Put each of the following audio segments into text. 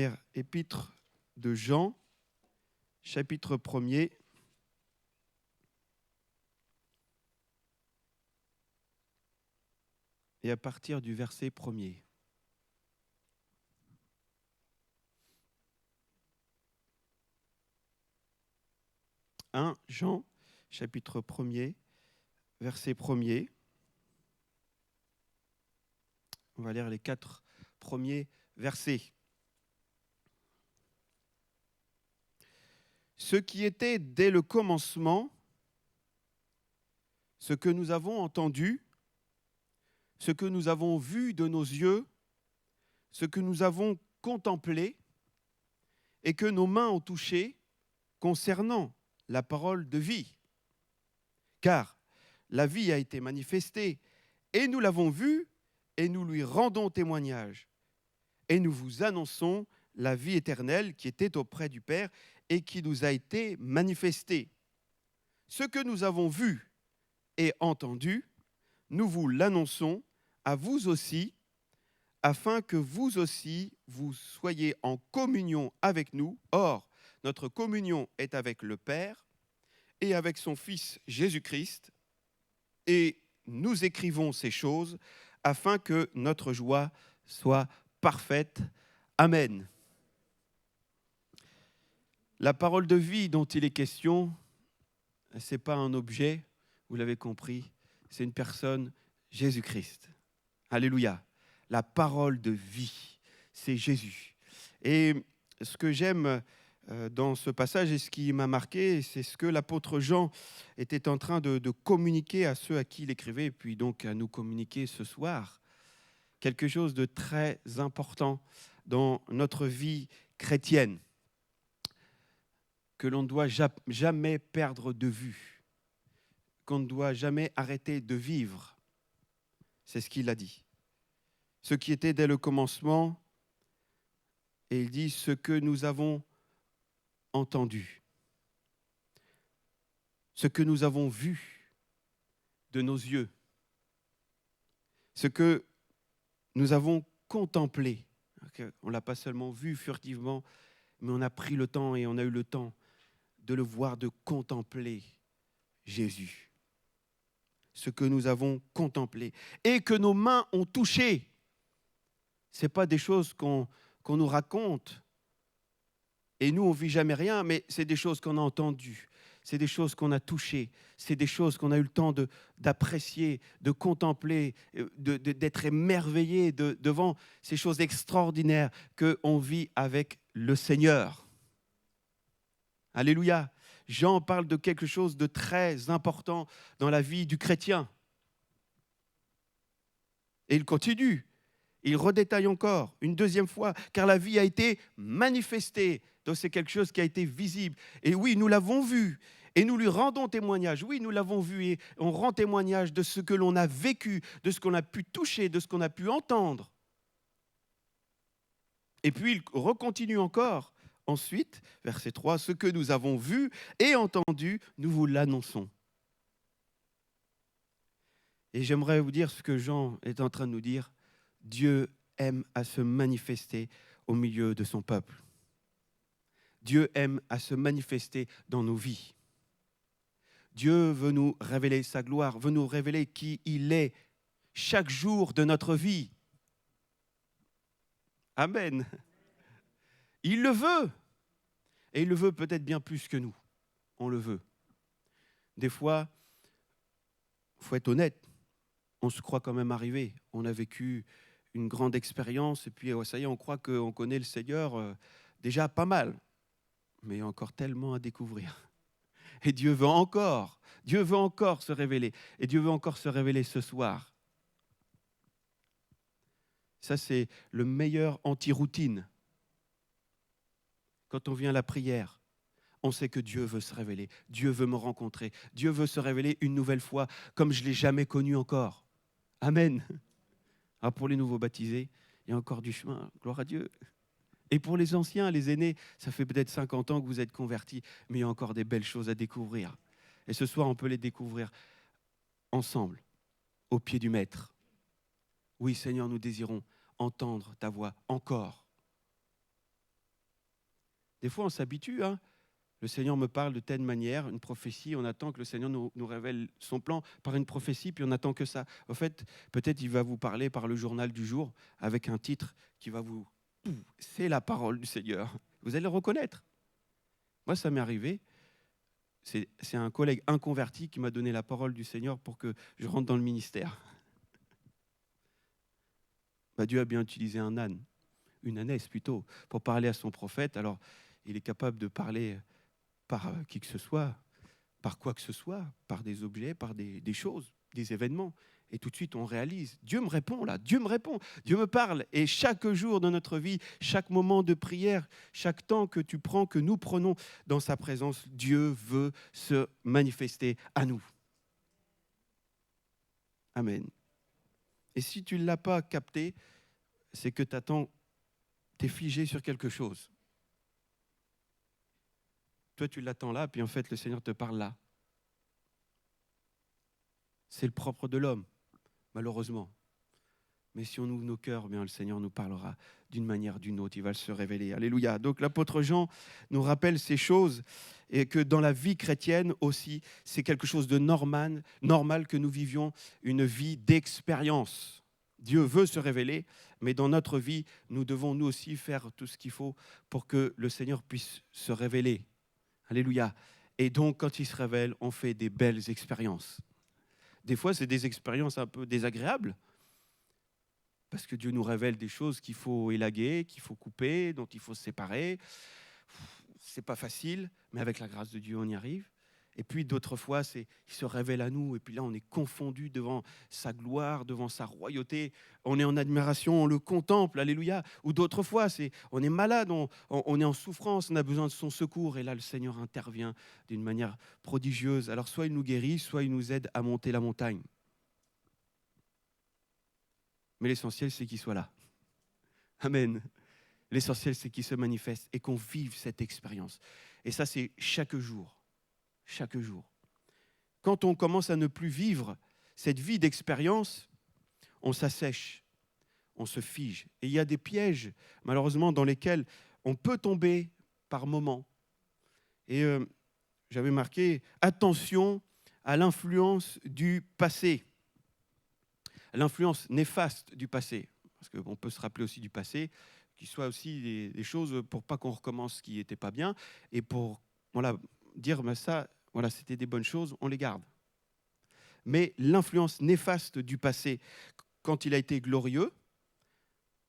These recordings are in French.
lire Épître de Jean, chapitre 1er. Et à partir du verset 1er. Jean, chapitre 1er, verset 1er. On va lire les 4 premiers versets. Ce qui était dès le commencement, ce que nous avons entendu, ce que nous avons vu de nos yeux, ce que nous avons contemplé et que nos mains ont touché concernant la parole de vie. Car la vie a été manifestée et nous l'avons vue et nous lui rendons témoignage. Et nous vous annonçons la vie éternelle qui était auprès du Père et qui nous a été manifestée. Ce que nous avons vu et entendu, nous vous l'annonçons à vous aussi, afin que vous aussi, vous soyez en communion avec nous. Or, notre communion est avec le Père et avec son Fils Jésus-Christ, et nous écrivons ces choses afin que notre joie soit parfaite. Amen. La parole de vie dont il est question, ce n'est pas un objet, vous l'avez compris, c'est une personne, Jésus-Christ. Alléluia. La parole de vie, c'est Jésus. Et ce que j'aime dans ce passage et ce qui m'a marqué, c'est ce que l'apôtre Jean était en train de communiquer à ceux à qui il écrivait, et puis donc à nous communiquer ce soir. Quelque chose de très important dans notre vie chrétienne, que l'on ne doit jamais perdre de vue, qu'on ne doit jamais arrêter de vivre. C'est ce qu'il a dit. Ce qui était dès le commencement, et il dit ce que nous avons entendu, ce que nous avons vu de nos yeux, ce que nous avons contemplé. On ne l'a pas seulement vu furtivement, mais on a pris le temps et on a eu le temps de le voir, de contempler Jésus. Ce que nous avons contemplé et que nos mains ont touché. Ce n'est pas des choses qu'on nous raconte et nous, on ne vit jamais rien, mais c'est des choses qu'on a entendues, c'est des choses qu'on a touchées, c'est des choses qu'on a eu le temps d'apprécier, de contempler, d'être émerveillé devant ces choses extraordinaires qu'on vit avec le Seigneur. Alléluia. Jean parle de quelque chose de très important dans la vie du chrétien. Et il continue. Il redétaille encore une deuxième fois, car la vie a été manifestée. Donc c'est quelque chose qui a été visible. Et oui, nous l'avons vu et nous lui rendons témoignage. Oui, nous l'avons vu et on rend témoignage de ce que l'on a vécu, de ce qu'on a pu toucher, de ce qu'on a pu entendre. Et puis il recontinue encore. Ensuite, verset 3, ce que nous avons vu et entendu, nous vous l'annonçons. Et j'aimerais vous dire ce que Jean est en train de nous dire. Dieu aime à se manifester au milieu de son peuple. Dieu aime à se manifester dans nos vies. Dieu veut nous révéler sa gloire, veut nous révéler qui il est chaque jour de notre vie. Amen. Il le veut. Et il le veut peut-être bien plus que nous. On le veut. Des fois, il faut être honnête, on se croit quand même arrivé. On a vécu une grande expérience et puis ça y est, on croit qu'on connaît le Seigneur déjà pas mal. Mais il y a encore tellement à découvrir. Et Dieu veut encore se révéler. Et Dieu veut encore se révéler ce soir. Ça, c'est le meilleur anti-routine. Quand on vient à la prière, on sait que Dieu veut se révéler. Dieu veut me rencontrer. Dieu veut se révéler une nouvelle fois, comme je ne l'ai jamais connu encore. Amen. Alors pour les nouveaux baptisés, il y a encore du chemin. Gloire à Dieu. Et pour les anciens, les aînés, ça fait peut-être 50 ans que vous êtes convertis, mais il y a encore des belles choses à découvrir. Et ce soir, on peut les découvrir ensemble, au pied du Maître. Oui, Seigneur, nous désirons entendre ta voix encore. Des fois, on s'habitue. Hein. Le Seigneur me parle de telle manière, une prophétie, on attend que le Seigneur nous révèle son plan par une prophétie, puis on attend que ça. En fait, peut-être il va vous parler par le journal du jour avec un titre qui va vous... C'est la parole du Seigneur. Vous allez le reconnaître. Moi, ça m'est arrivé. C'est un collègue inconverti qui m'a donné la parole du Seigneur pour que je rentre dans le ministère. Dieu a bien utilisé un âne, une ânesse plutôt, pour parler à son prophète. Alors, il est capable de parler par qui que ce soit, par quoi que ce soit, par des objets, par des choses, des événements. Et tout de suite, on réalise, Dieu me répond là, Dieu me répond, Dieu me parle. Et chaque jour de notre vie, chaque moment de prière, chaque temps que tu prends, que nous prenons dans sa présence, Dieu veut se manifester à nous. Amen. Et si tu ne l'as pas capté, c'est que tu es figé sur quelque chose. Toi, tu l'attends là, puis en fait, le Seigneur te parle là. C'est le propre de l'homme, malheureusement. Mais si on ouvre nos cœurs, bien, le Seigneur nous parlera d'une manière ou d'une autre. Il va se révéler. Alléluia. Donc l'apôtre Jean nous rappelle ces choses et que dans la vie chrétienne aussi, c'est quelque chose de normal que nous vivions une vie d'expérience. Dieu veut se révéler, mais dans notre vie, nous devons nous aussi faire tout ce qu'il faut pour que le Seigneur puisse se révéler. Alléluia. Et donc, quand il se révèle, on fait des belles expériences. Des fois, c'est des expériences un peu désagréables, parce que Dieu nous révèle des choses qu'il faut élaguer, qu'il faut couper, dont il faut se séparer. C'est pas facile, mais avec la grâce de Dieu, on y arrive. Et puis d'autres fois, il se révèle à nous, et puis là, on est confondu devant sa gloire, devant sa royauté. On est en admiration, on le contemple, alléluia. Ou d'autres fois, on est malade, on est en souffrance, on a besoin de son secours, et là, le Seigneur intervient d'une manière prodigieuse. Alors, soit il nous guérit, soit il nous aide à monter la montagne. Mais l'essentiel, c'est qu'il soit là. Amen. L'essentiel, c'est qu'il se manifeste et qu'on vive cette expérience. Et ça, c'est chaque jour. Chaque jour. Quand on commence à ne plus vivre cette vie d'expérience, on s'assèche, on se fige. Et il y a des pièges, malheureusement, dans lesquels on peut tomber par moments. Et j'avais marqué « Attention à l'influence du passé ». L'influence néfaste du passé, parce qu'on peut se rappeler aussi du passé, qu'il soit aussi des choses pour pas qu'on recommence ce qui n'était pas bien, et pour dire ça, c'était des bonnes choses, on les garde. Mais l'influence néfaste du passé, quand il a été glorieux,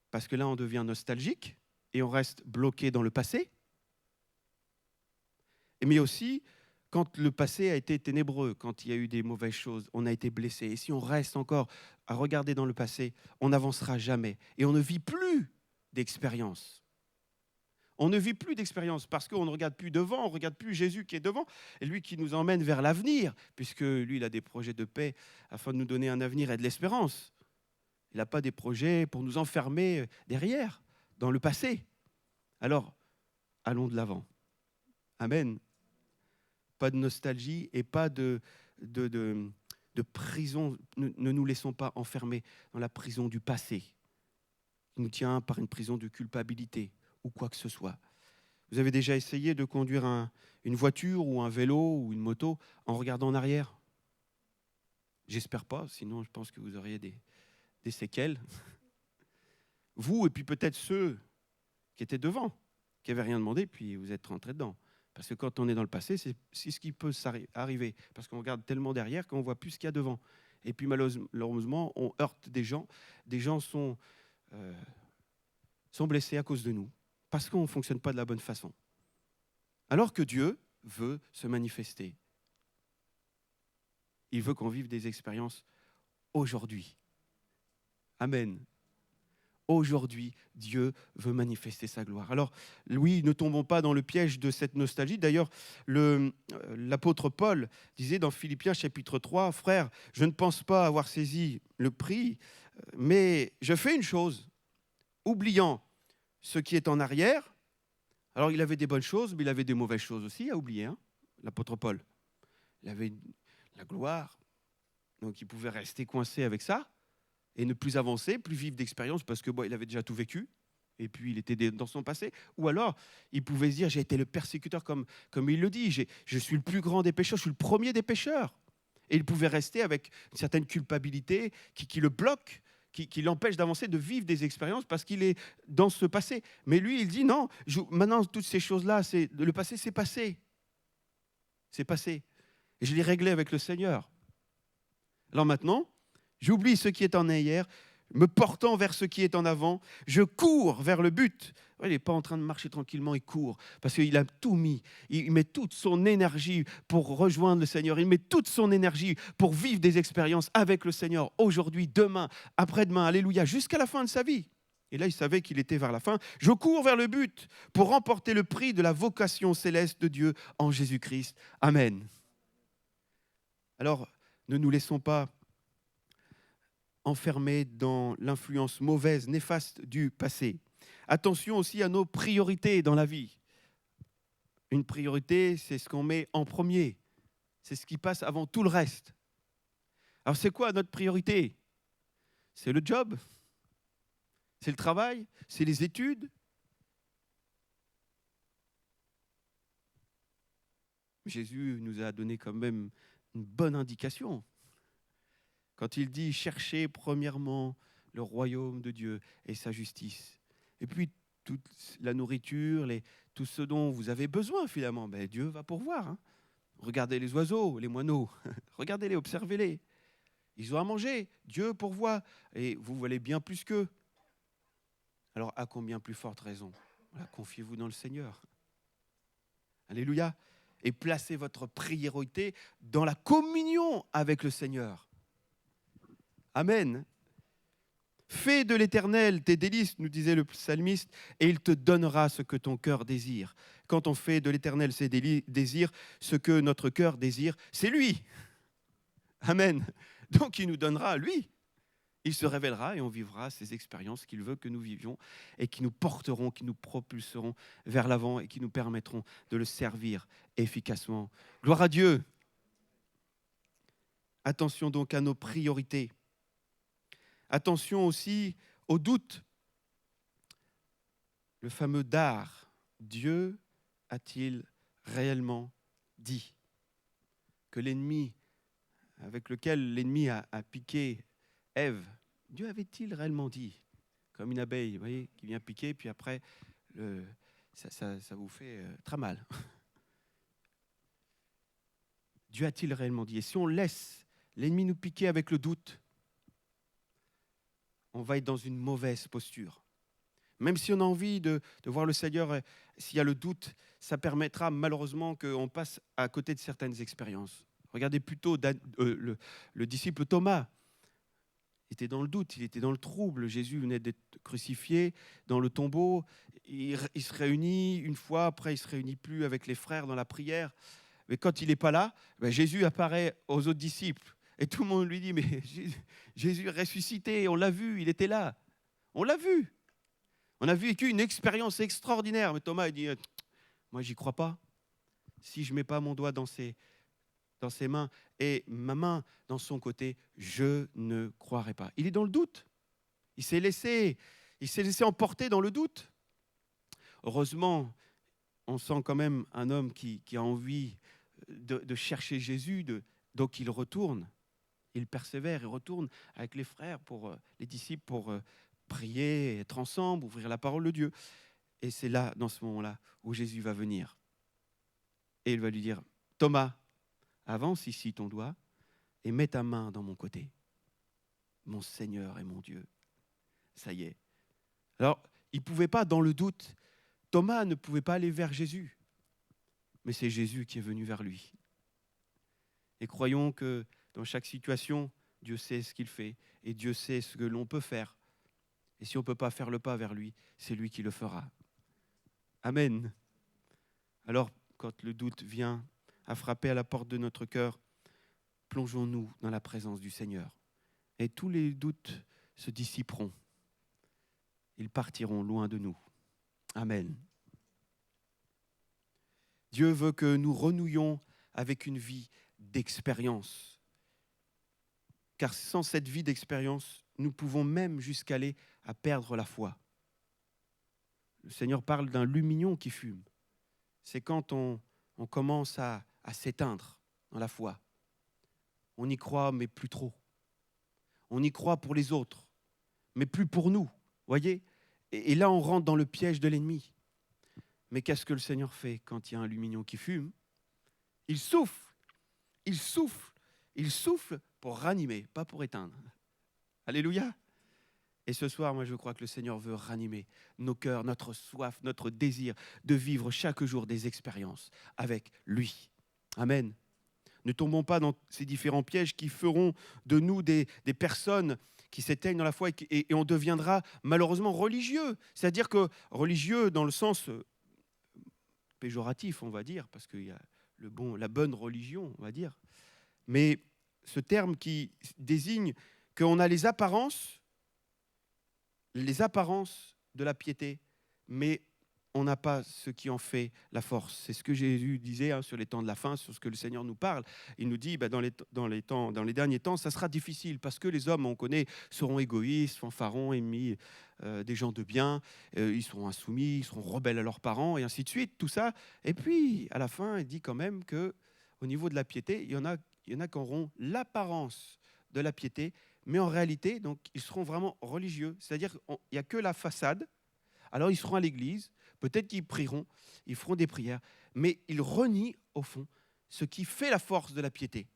parce que là on devient nostalgique, et on reste bloqué dans le passé, mais aussi quand le passé a été ténébreux, quand il y a eu des mauvaises choses, on a été blessé. Et si on reste encore à regarder dans le passé, on n'avancera jamais. Et on ne vit plus d'expérience. On ne vit plus d'expérience parce qu'on ne regarde plus devant, on ne regarde plus Jésus qui est devant, et lui qui nous emmène vers l'avenir, puisque lui, il a des projets de paix afin de nous donner un avenir et de l'espérance. Il n'a pas des projets pour nous enfermer derrière, dans le passé. Alors, allons de l'avant. Amen. Pas de nostalgie et pas de prison. Ne nous laissons pas enfermer dans la prison du passé, qui nous tient par une prison de culpabilité ou quoi que ce soit. Vous avez déjà essayé de conduire une voiture ou un vélo ou une moto en regardant en arrière? J'espère pas, sinon je pense que vous auriez des séquelles. Vous et puis peut-être ceux qui étaient devant, qui n'avaient rien demandé, puis vous êtes rentrés dedans. Parce que quand on est dans le passé, c'est ce qui peut arriver. Parce qu'on regarde tellement derrière qu'on ne voit plus ce qu'il y a devant. Et puis malheureusement, on heurte des gens. Des gens sont blessés à cause de nous. Parce qu'on ne fonctionne pas de la bonne façon. Alors que Dieu veut se manifester. Il veut qu'on vive des expériences aujourd'hui. Amen. Aujourd'hui, Dieu veut manifester sa gloire. Alors, oui, ne tombons pas dans le piège de cette nostalgie. D'ailleurs, l'apôtre Paul disait dans Philippiens chapitre 3, « Frères, je ne pense pas avoir saisi le prix, mais je fais une chose, oubliant ce qui est en arrière. » Alors, il avait des bonnes choses, mais il avait des mauvaises choses aussi à oublier, hein, l'apôtre Paul. Il avait la gloire, donc il pouvait rester coincé avec ça. Et ne plus avancer, plus vivre d'expérience, parce que il avait déjà tout vécu. Et puis il était dans son passé. Ou alors, il pouvait se dire, j'ai été le persécuteur, comme il le dit, je suis le plus grand des pécheurs, je suis le premier des pécheurs. Et il pouvait rester avec une certaine culpabilité qui le bloque, qui l'empêche d'avancer, de vivre des expériences parce qu'il est dans ce passé. Mais lui, il dit, non, maintenant, toutes ces choses-là, le passé, c'est passé. C'est passé. Et je l'ai réglé avec le Seigneur. Alors maintenant, j'oublie ce qui est en arrière, me portant vers ce qui est en avant, je cours vers le but. Il n'est pas en train de marcher tranquillement, il court, parce qu'il a tout mis. Il met toute son énergie pour rejoindre le Seigneur. Il met toute son énergie pour vivre des expériences avec le Seigneur, aujourd'hui, demain, après-demain, alléluia, jusqu'à la fin de sa vie. Et là, il savait qu'il était vers la fin. Je cours vers le but pour remporter le prix de la vocation céleste de Dieu en Jésus-Christ. Amen. Alors, ne nous laissons pas enfermés dans l'influence mauvaise, néfaste du passé. Attention aussi à nos priorités dans la vie. Une priorité, c'est ce qu'on met en premier. C'est ce qui passe avant tout le reste. Alors c'est quoi notre priorité? C'est le job? C'est le travail? C'est les études? Jésus nous a donné quand même une bonne indication. Quand il dit « cherchez premièrement le royaume de Dieu et sa justice ». Et puis, toute la nourriture, tout ce dont vous avez besoin finalement, ben, Dieu va pourvoir. Hein. Regardez les oiseaux, les moineaux, regardez-les, observez-les. Ils ont à manger, Dieu pourvoit, et vous valez bien plus qu'eux. Alors, à combien plus forte raison? Voilà, confiez-vous dans le Seigneur. Alléluia. Et placez votre priorité dans la communion avec le Seigneur. Amen. Fais de l'Éternel tes délices, nous disait le psalmiste, et il te donnera ce que ton cœur désire. Quand on fait de l'Éternel ses désirs, ce que notre cœur désire, c'est lui. Amen. Donc il nous donnera lui. Il se révélera et on vivra ces expériences qu'il veut que nous vivions et qui nous porteront, qui nous propulseront vers l'avant et qui nous permettront de le servir efficacement. Gloire à Dieu. Attention donc à nos priorités. Attention aussi aux doutes. Le fameux dard. Dieu a-t-il réellement dit? Que l'ennemi, avec lequel l'ennemi a piqué Ève, Dieu avait-il réellement dit? Comme une abeille, vous voyez, qui vient piquer, puis après, ça vous fait très mal. Dieu a-t-il réellement dit? Et si on laisse l'ennemi nous piquer avec le doute, on va être dans une mauvaise posture. Même si on a envie de voir le Seigneur, s'il y a le doute, ça permettra malheureusement qu'on passe à côté de certaines expériences. Regardez plutôt le disciple Thomas. Il était dans le doute, il était dans le trouble. Jésus venait d'être crucifié dans le tombeau. Il se réunit une fois, après il ne se réunit plus avec les frères dans la prière. Mais quand il n'est pas là, Jésus apparaît aux autres disciples. Et tout le monde lui dit, mais Jésus est ressuscité, on l'a vu, il était là. On l'a vu. On a vécu une expérience extraordinaire. Mais Thomas, il dit, moi, j'y crois pas. Si je ne mets pas mon doigt dans ses mains et ma main dans son côté, je ne croirai pas. Il est dans le doute. Il s'est laissé emporter dans le doute. Heureusement, on sent quand même un homme qui a envie de chercher Jésus, donc il retourne. Il persévère, il retourne avec les frères, les disciples, pour prier, être ensemble, ouvrir la parole de Dieu. Et c'est là, dans ce moment-là, où Jésus va venir. Et il va lui dire, Thomas, avance ici ton doigt et mets ta main dans mon côté. Mon Seigneur et mon Dieu. Ça y est. Alors, il ne pouvait pas, dans le doute, Thomas ne pouvait pas aller vers Jésus. Mais c'est Jésus qui est venu vers lui. Et croyons que dans chaque situation, Dieu sait ce qu'il fait et Dieu sait ce que l'on peut faire. Et si on ne peut pas faire le pas vers lui, c'est lui qui le fera. Amen. Alors, quand le doute vient à frapper à la porte de notre cœur, plongeons-nous dans la présence du Seigneur. Et tous les doutes se dissiperont. Ils partiront loin de nous. Amen. Dieu veut que nous renouions avec une vie d'expérience. Car sans cette vie d'expérience, nous pouvons même jusqu'aller à perdre la foi. Le Seigneur parle d'un lumignon qui fume. C'est quand on commence à s'éteindre dans la foi. On y croit, mais plus trop. On y croit pour les autres, mais plus pour nous. Voyez ? Et là, on rentre dans le piège de l'ennemi. Mais qu'est-ce que le Seigneur fait quand il y a un lumignon qui fume ? Il souffle, il souffle, il souffle pour ranimer, pas pour éteindre. Alléluia. Et ce soir, moi, je crois que le Seigneur veut ranimer nos cœurs, notre soif, notre désir de vivre chaque jour des expériences avec lui. Amen. Ne tombons pas dans ces différents pièges qui feront de nous des personnes qui s'éteignent dans la foi et on deviendra malheureusement religieux. C'est-à-dire que religieux dans le sens péjoratif, on va dire, parce qu'il y a la bonne religion, on va dire. Mais ce terme qui désigne qu'on a les apparences de la piété, mais on n'a pas ce qui en fait la force. C'est ce que Jésus disait sur les temps de la fin, sur ce que le Seigneur nous parle. Il nous dit, dans les derniers temps, ça sera difficile parce que les hommes, on connaît, seront égoïstes, fanfarons, ennemis des gens de bien, ils seront insoumis, ils seront rebelles à leurs parents, et ainsi de suite, tout ça. Et puis, à la fin, il dit quand même qu'au niveau de la piété, il y en a qui auront l'apparence de la piété, mais en réalité, donc, ils seront vraiment religieux. C'est-à-dire qu'il n'y a que la façade. Alors, ils seront à l'église, peut-être qu'ils prieront, ils feront des prières, mais ils renient, au fond, ce qui fait la force de la piété.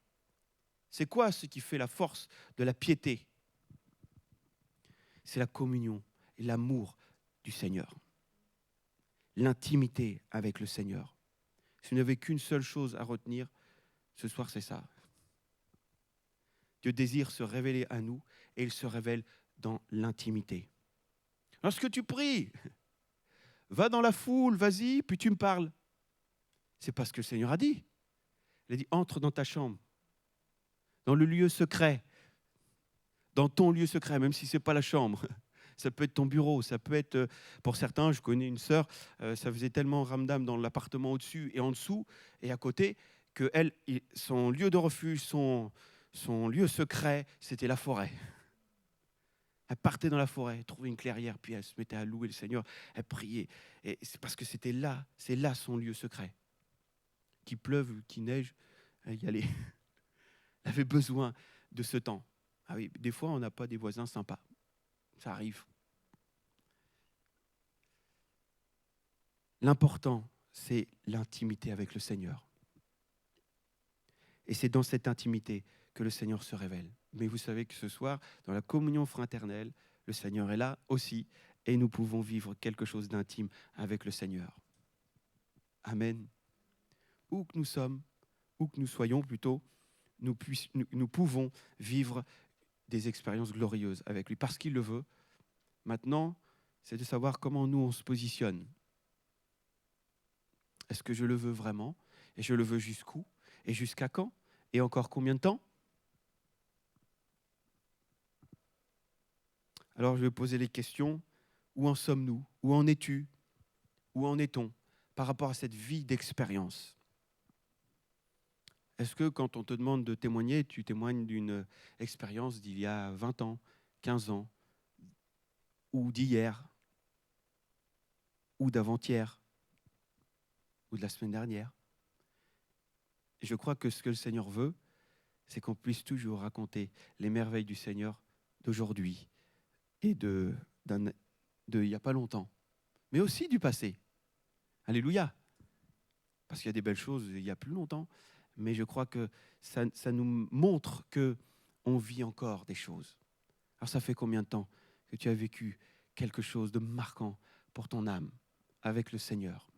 C'est quoi ce qui fait la force de la piété ? C'est la communion et l'amour du Seigneur. L'intimité avec le Seigneur. Si vous n'avez qu'une seule chose à retenir, ce soir, c'est ça. Dieu désire se révéler à nous et il se révèle dans l'intimité. Lorsque tu pries, va dans la foule, vas-y, puis tu me parles. C'est pas ce que le Seigneur a dit. Il a dit, entre dans ta chambre, dans le lieu secret, dans ton lieu secret, même si ce n'est pas la chambre. Ça peut être ton bureau, ça peut être, pour certains, je connais une sœur, ça faisait tellement ramdam dans l'appartement au-dessus et en dessous et à côté, que elle, son lieu de refuge, son lieu secret, c'était la forêt. Elle partait dans la forêt, elle trouvait une clairière, puis elle se mettait à louer le Seigneur, elle priait. Et c'est parce que c'est là son lieu secret. Qu'il pleuve ou qu'il neige, elle y allait. Elle avait besoin de ce temps. Ah oui, des fois, on n'a pas des voisins sympas. Ça arrive. L'important, c'est l'intimité avec le Seigneur. Et c'est dans cette intimité que le Seigneur se révèle. Mais vous savez que ce soir, dans la communion fraternelle, le Seigneur est là aussi et nous pouvons vivre quelque chose d'intime avec le Seigneur. Amen. Où que nous sommes, où que nous soyons plutôt, nous pouvons vivre des expériences glorieuses avec lui parce qu'il le veut. Maintenant, c'est de savoir comment nous on se positionne. Est-ce que je le veux vraiment ? Et je le veux jusqu'où ? Et jusqu'à quand ? Et encore combien de temps ? Alors je vais poser les questions. Où en sommes-nous ? Où en es-tu ? Où en est-on par rapport à cette vie d'expérience ? Est-ce que quand on te demande de témoigner, tu témoignes d'une expérience d'il y a 20 ans, 15 ans, ou d'hier, ou d'avant-hier, ou de la semaine dernière ? Et je crois que ce que le Seigneur veut, c'est qu'on puisse toujours raconter les merveilles du Seigneur d'aujourd'hui et de il n'y a pas longtemps, mais aussi du passé. Alléluia. Parce qu'il y a des belles choses il y a plus longtemps, mais je crois que ça nous montre qu'on vit encore des choses. Alors ça fait combien de temps que tu as vécu quelque chose de marquant pour ton âme avec le Seigneur ?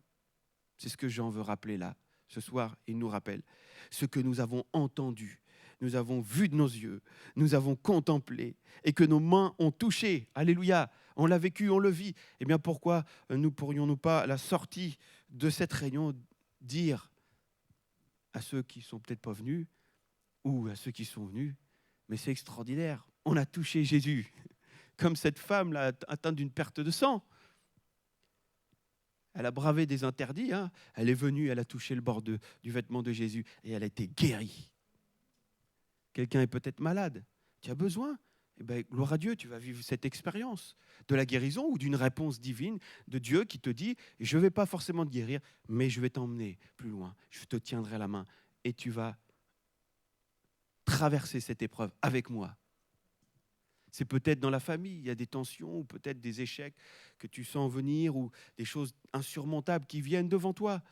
C'est ce que Jean veut rappeler là, ce soir. Il nous rappelle ce que nous avons entendu, nous avons vu de nos yeux, nous avons contemplé et que nos mains ont touché. Alléluia, on l'a vécu, on le vit. Eh bien pourquoi ne pourrions-nous pas, à la sortie de cette réunion, dire à ceux qui ne sont peut-être pas venus ou à ceux qui sont venus, mais c'est extraordinaire, on a touché Jésus, comme cette femme là, atteinte d'une perte de sang. Elle a bravé des interdits, hein. Elle est venue, elle a touché le bord du vêtement de Jésus et elle a été guérie. Quelqu'un est peut-être malade, tu as besoin eh bien, gloire à Dieu, tu vas vivre cette expérience de la guérison ou d'une réponse divine de Dieu qui te dit, je ne vais pas forcément te guérir, mais je vais t'emmener plus loin, je te tiendrai la main et tu vas traverser cette épreuve avec moi. C'est peut-être dans la famille, il y a des tensions ou peut-être des échecs que tu sens venir ou des choses insurmontables qui viennent devant toi.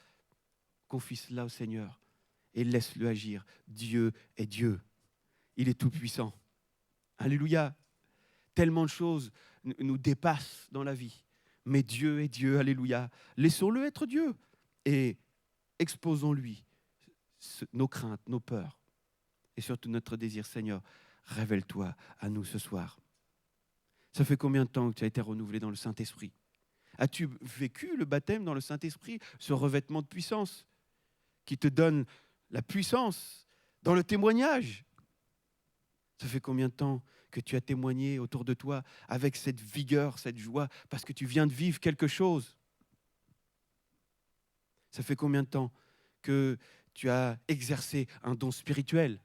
Confie cela au Seigneur et laisse-le agir. Dieu est Dieu. Il est tout-puissant. Alléluia. Tellement de choses nous dépassent dans la vie. Mais Dieu est Dieu. Alléluia. Laissons-le être Dieu et exposons-lui nos craintes, nos peurs et surtout notre désir. Seigneur, révèle-toi à nous ce soir. Ça fait combien de temps que tu as été renouvelé dans le Saint-Esprit? As-tu vécu le baptême dans le Saint-Esprit, ce revêtement de puissance qui te donne la puissance dans le témoignage? Ça fait combien de temps que tu as témoigné autour de toi avec cette vigueur, cette joie, parce que tu viens de vivre quelque chose? Ça fait combien de temps que tu as exercé un don spirituel?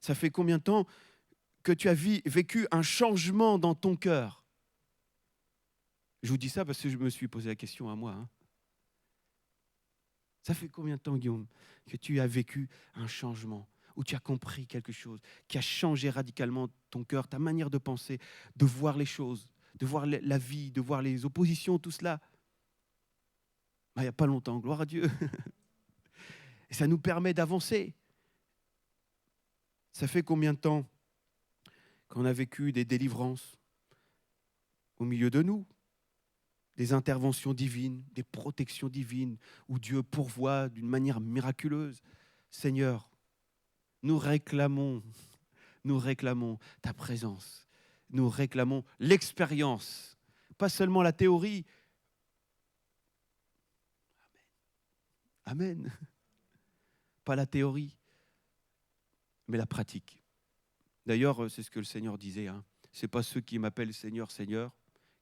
Ça fait combien de temps que tu as vécu un changement dans ton cœur? Je vous dis ça parce que je me suis posé la question à moi. Ça fait combien de temps, Guillaume, que tu as vécu un changement, où tu as compris quelque chose, qui a changé radicalement ton cœur, ta manière de penser, de voir les choses, de voir la vie, de voir les oppositions, tout cela? Il n'y a pas longtemps, gloire à Dieu. Et ça nous permet d'avancer. Ça fait combien de temps qu'on a vécu des délivrances au milieu de nous, des interventions divines, des protections divines, où Dieu pourvoit d'une manière miraculeuse? Seigneur, nous réclamons ta présence. Nous réclamons l'expérience, pas seulement la théorie. Amen. Pas la théorie, mais la pratique. D'ailleurs, c'est ce que le Seigneur disait. Ce n'est pas ceux qui m'appellent Seigneur, Seigneur,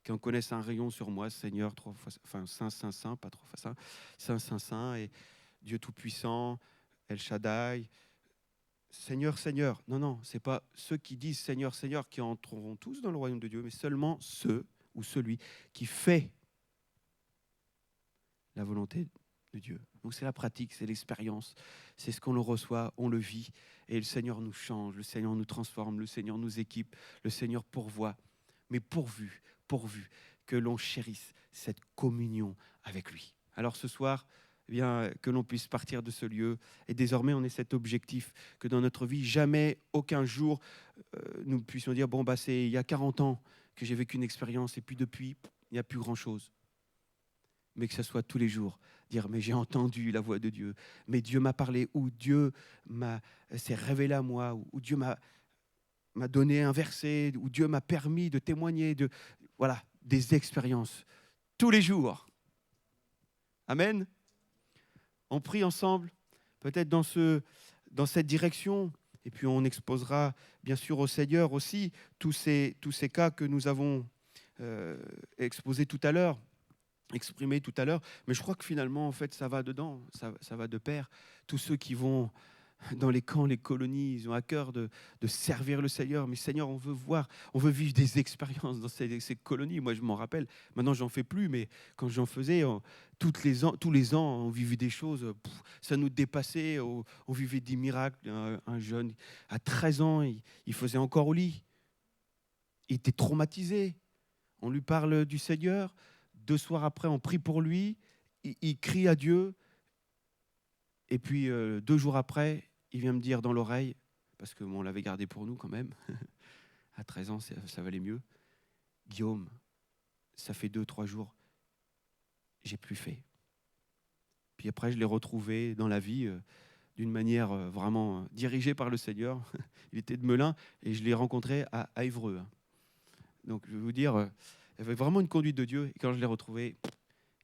qui en connaissent un rayon sur moi, Seigneur, trois fois, enfin Saint, Saint, Saint, pas trois fois Saint, Saint, Saint, Saint, et Dieu Tout-Puissant, El Shaddai, Seigneur, Seigneur. Non, non, ce n'est pas ceux qui disent Seigneur, Seigneur qui entreront tous dans le royaume de Dieu, mais seulement ceux ou celui qui fait la volonté de Dieu. Donc c'est la pratique, c'est l'expérience, c'est ce qu'on le reçoit, on le vit, et le Seigneur nous change, le Seigneur nous transforme, le Seigneur nous équipe, le Seigneur pourvoit, mais pourvu que l'on chérisse cette communion avec lui. Alors ce soir, eh bien, que l'on puisse partir de ce lieu, et désormais on ait cet objectif, que dans notre vie, jamais, aucun jour, nous puissions dire, bon, c'est il y a 40 ans que j'ai vécu une expérience, et puis depuis, il n'y a plus grand-chose. Mais que ce soit tous les jours, dire, mais j'ai entendu la voix de Dieu, mais Dieu m'a parlé, ou Dieu s'est révélé à moi, ou Dieu m'a donné un verset, ou Dieu m'a permis de témoigner, voilà, des expériences, tous les jours. Amen. On prie ensemble, peut-être dans cette direction, et puis on exposera bien sûr au Seigneur aussi tous ces cas que nous avons exposés tout à l'heure, exprimé tout à l'heure, mais je crois que finalement, en fait, ça va dedans, ça va de pair. Tous ceux qui vont dans les camps, les colonies, ils ont à cœur de servir le Seigneur. Mais Seigneur, on veut vivre des expériences dans ces colonies. Moi, je m'en rappelle. Maintenant, j'en fais plus, mais quand j'en faisais, tous les ans, on vivait des choses, ça nous dépassait. On vivait des miracles. Un jeune, à 13 ans, il faisait encore au lit. Il était traumatisé. On lui parle du Seigneur. 2 soirs après, on prie pour lui, il crie à Dieu, et puis 2 jours après, il vient me dire dans l'oreille, parce qu'on l'avait gardé pour nous quand même, à 13 ans, ça valait mieux, Guillaume, ça fait 2-3 jours, j'ai plus fait. Puis après, je l'ai retrouvé dans la vie d'une manière vraiment dirigée par le Seigneur. Il était de Melun, et je l'ai rencontré à Évreux. Donc, je vais vous dire... il y avait vraiment une conduite de Dieu. Et quand je l'ai retrouvé,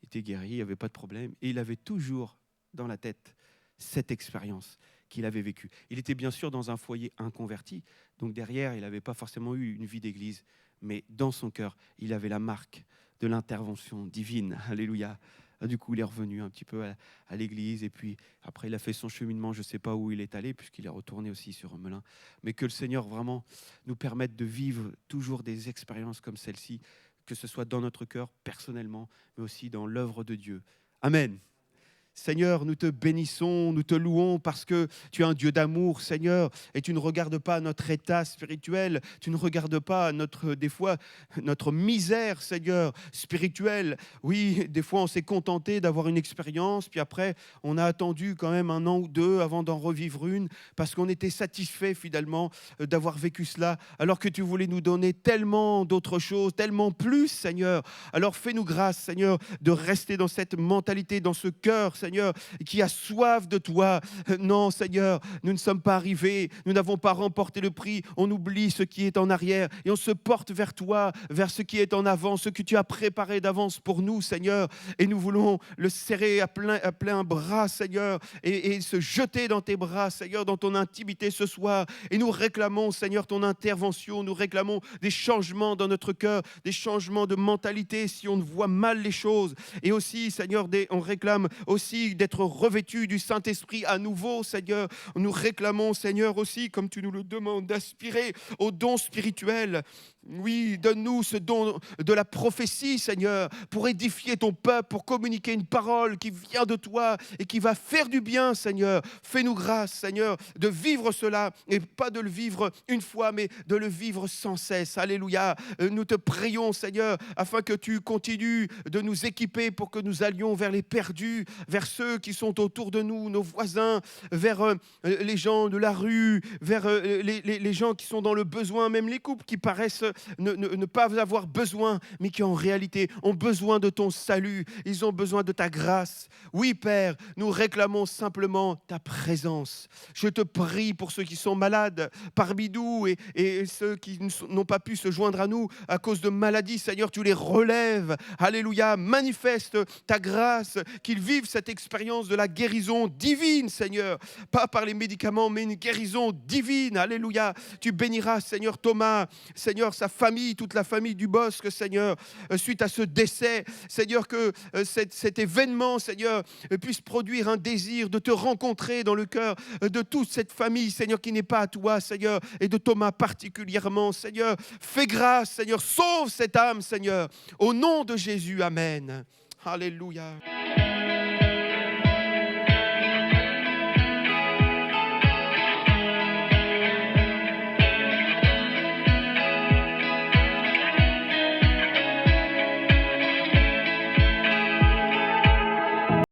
il était guéri, il n'y avait pas de problème. Et il avait toujours dans la tête cette expérience qu'il avait vécue. Il était bien sûr dans un foyer inconverti. Donc derrière, il n'avait pas forcément eu une vie d'église. Mais dans son cœur, il avait la marque de l'intervention divine. Alléluia. Du coup, il est revenu un petit peu à l'église et puis après, il a fait son cheminement. Je ne sais pas où il est allé puisqu'il est retourné aussi sur Melun. Mais que le Seigneur vraiment nous permette de vivre toujours des expériences comme celle-ci, que ce soit dans notre cœur personnellement, mais aussi dans l'œuvre de Dieu. Amen. Seigneur, nous te bénissons, nous te louons parce que tu es un Dieu d'amour, Seigneur, et tu ne regardes pas notre état spirituel, tu ne regardes pas des fois, notre misère, Seigneur, spirituelle. Oui, des fois, on s'est contenté d'avoir une expérience, puis après, on a attendu quand même 1 an ou 2 avant d'en revivre une, parce qu'on était satisfait finalement d'avoir vécu cela, alors que tu voulais nous donner tellement d'autres choses, tellement plus, Seigneur. Alors fais-nous grâce, Seigneur, de rester dans cette mentalité, dans ce cœur, Seigneur, qui a soif de toi. Non, Seigneur, nous ne sommes pas arrivés, nous n'avons pas remporté le prix, on oublie ce qui est en arrière et on se porte vers toi, vers ce qui est en avant, ce que tu as préparé d'avance pour nous, Seigneur, et nous voulons le serrer à plein bras, Seigneur, et se jeter dans tes bras, Seigneur, dans ton intimité ce soir, et nous réclamons, Seigneur, ton intervention, nous réclamons des changements dans notre cœur, des changements de mentalité si on ne voit mal les choses, et aussi, Seigneur, on réclame aussi d'être revêtus du Saint-Esprit à nouveau, Seigneur. Nous réclamons, Seigneur, aussi, comme tu nous le demandes, d'aspirer au don spirituel. Oui, donne-nous ce don de la prophétie, Seigneur, pour édifier ton peuple, pour communiquer une parole qui vient de toi et qui va faire du bien, Seigneur. Fais-nous grâce, Seigneur, de vivre cela, et pas de le vivre une fois, mais de le vivre sans cesse. Alléluia. Nous te prions, Seigneur, afin que tu continues de nous équiper pour que nous allions vers les perdus, vers ceux qui sont autour de nous, nos voisins, vers les gens de la rue, vers les gens qui sont dans le besoin, même les couples qui paraissent ne pas avoir besoin, mais qui en réalité ont besoin de ton salut. Ils ont besoin de ta grâce. Oui, Père, nous réclamons simplement ta présence. Je te prie pour ceux qui sont malades parmi nous et ceux qui n'ont pas pu se joindre à nous à cause de maladies. Seigneur, tu les relèves. Alléluia. Manifeste ta grâce, qu'ils vivent cette expérience de la guérison divine, Seigneur. Pas par les médicaments, mais une guérison divine. Alléluia. Tu béniras, Seigneur, Thomas, Seigneur, sa famille, toute la famille du Bosque, Seigneur, suite à ce décès. Seigneur, que cet événement, Seigneur, puisse produire un désir de te rencontrer dans le cœur de toute cette famille, Seigneur, qui n'est pas à toi, Seigneur, et de Thomas particulièrement, Seigneur. Fais grâce, Seigneur, sauve cette âme, Seigneur, au nom de Jésus, Amen. Alléluia.